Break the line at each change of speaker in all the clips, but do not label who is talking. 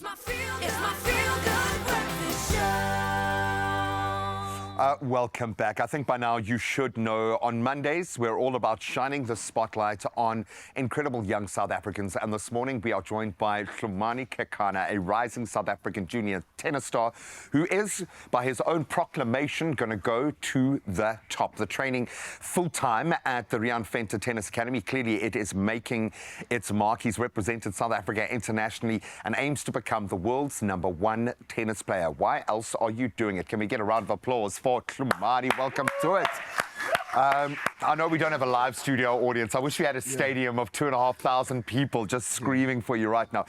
feel-good breakfast show.
Welcome back. I think by now you should know on Mondays we're all about shining the spotlight on incredible young South Africans, and this morning we are joined by Hlumani Kekana, a rising South African junior tennis star who is, by his own proclamation, going to go to the top. The training full-time at the Rian Venter Tennis Academy. Clearly it is making its mark. He's represented South Africa internationally and aims to become the world's #1 tennis player. Why else are you doing it? Can we get a round of applause for Hlumani? Welcome to it. I know we don't have a live studio audience. I wish we had a stadium of 2,500 people just screaming for you right now.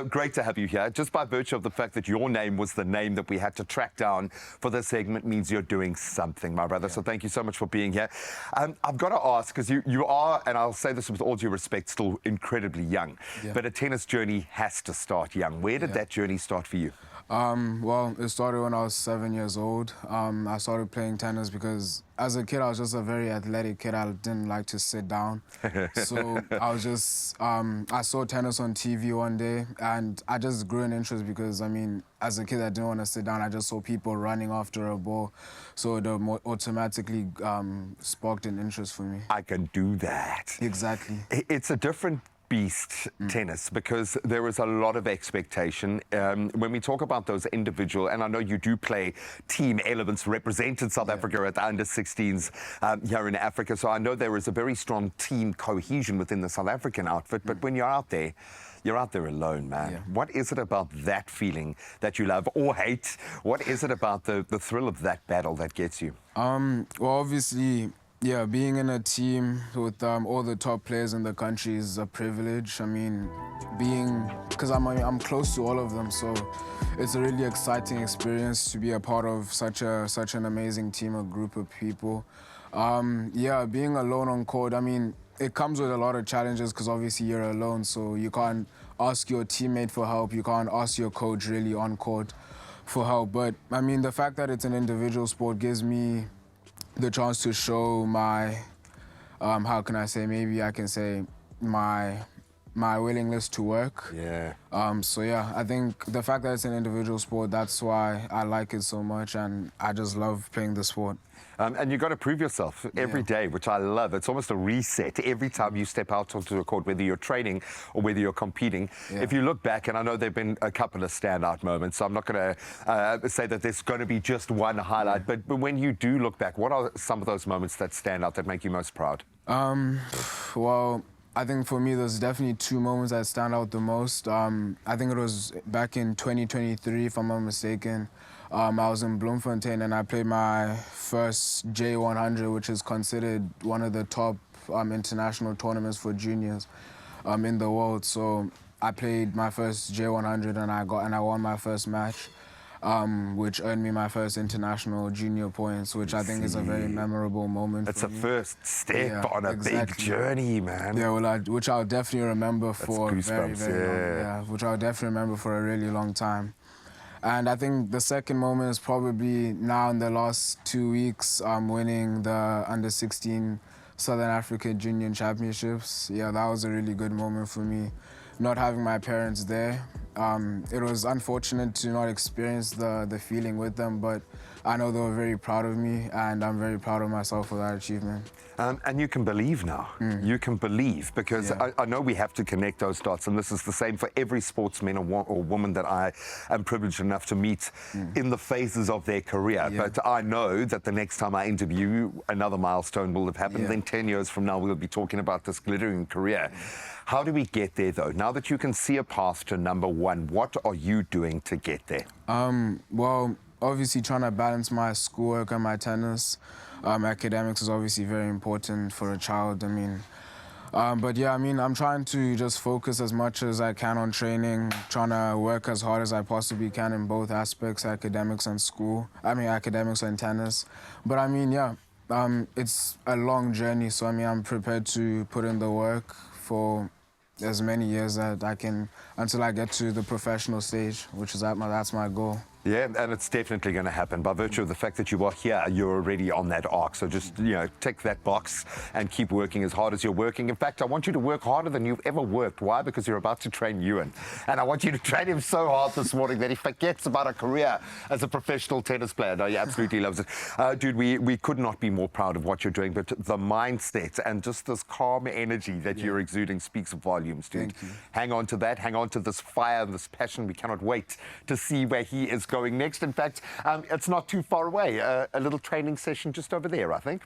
Great to have you here. Just by virtue of the fact that your name was the name that we had to track down for this segment means you're doing something, my brother. So thank you so much for being here. I've got to ask, because you are, and I'll say this with all due respect, still incredibly young, but a tennis journey has to start young. Where did that journey start for you?
Well, it started when I was 7 years old. I started playing tennis because as a kid, I was just a very athletic kid. I didn't like to sit down. So I was just, I saw tennis on TV one day and I just grew an interest because, I mean, as a kid, I didn't want to sit down. I just saw people running after a ball. So it automatically sparked an interest for me.
I can do that.
Exactly.
It's a different beast, tennis, because there is a lot of expectation. When we talk about those individual, and I know you do play team elements, represented South Africa at the under-16s here in Africa, so I know there is a very strong team cohesion within the South African outfit, but when you're out there alone, man. What is it about that feeling that you love or hate? What is it about the thrill of that battle that gets you?
Well, obviously, being in a team with all the top players in the country is a privilege. I mean, because I'm close to all of them, so it's a really exciting experience to be a part of such an amazing team, a group of people. Being alone on court, I mean, it comes with a lot of challenges because obviously you're alone, so you can't ask your teammate for help, you can't ask your coach really on court for help. But I mean, the fact that it's an individual sport gives me the chance to show my, how can I say, maybe I can say my willingness to work. I think the fact that it's an individual sport, that's why I like it so much, and I just love playing the sport.
And you've got to prove yourself every day, which I love. It's almost a reset every time you step out onto the court, whether you're training or whether you're competing. If you look back, and I know there have been a couple of standout moments, so I'm not going to say that there's going to be just one highlight, but when you do look back, what are some of those moments that stand out that make you most proud?
Well, I think for me, there's definitely two moments that stand out the most. I think it was back in 2023, if I'm not mistaken. I was in Bloemfontein and I played my first J100, which is considered one of the top international tournaments for juniors in the world. So I played my first J100 and I won my first match, which earned me my first international junior points, which I think is a very memorable moment.
It's
for
a
me.
First step on a big journey, man.
Yeah, well, which I'll definitely remember for a very, very long.
Yeah,
which I'll definitely remember for a really long time. And I think the second moment is probably now in the last 2 weeks, winning the under-16 Southern Africa Junior Championships. Yeah, that was a really good moment for me. Not having my parents there, it was unfortunate to not experience the feeling with them, but I know they were very proud of me, and I'm very proud of myself for that achievement.
And you can believe now. You can believe, because I know we have to connect those dots, and this is the same for every sportsman or woman that I am privileged enough to meet in the phases of their career. But I know that the next time I interview you, another milestone will have happened. Then 10 years from now, we'll be talking about this glittering career. How do we get there, though? Now that you can see a path to #1, what are you doing to get there?
Well, obviously trying to balance my schoolwork and my tennis. Academics is obviously very important for a child. I mean, but yeah, I mean, I'm trying to just focus as much as I can on training, trying to work as hard as I possibly can in both aspects, academics and school. I mean, academics and tennis. But I mean, it's a long journey, so I mean, I'm prepared to put in the work for as many years that I can until I get to the professional stage, which is that's my goal.
Yeah, and it's definitely going to happen. By virtue of the fact that you are here, you're already on that arc. So just, tick that box and keep working as hard as you're working. In fact, I want you to work harder than you've ever worked. Why? Because you're about to train Ewan. And I want you to train him so hard this morning that he forgets about a career as a professional tennis player. No, he absolutely loves it. Dude, we could not be more proud of what you're doing, but the mindset and just this calm energy that you're exuding speaks volumes, dude.
Thank you.
Hang on to that. Hang on to this fire and this passion. We cannot wait to see where he is going next. In fact, it's not too far away. A little training session just over there, I think.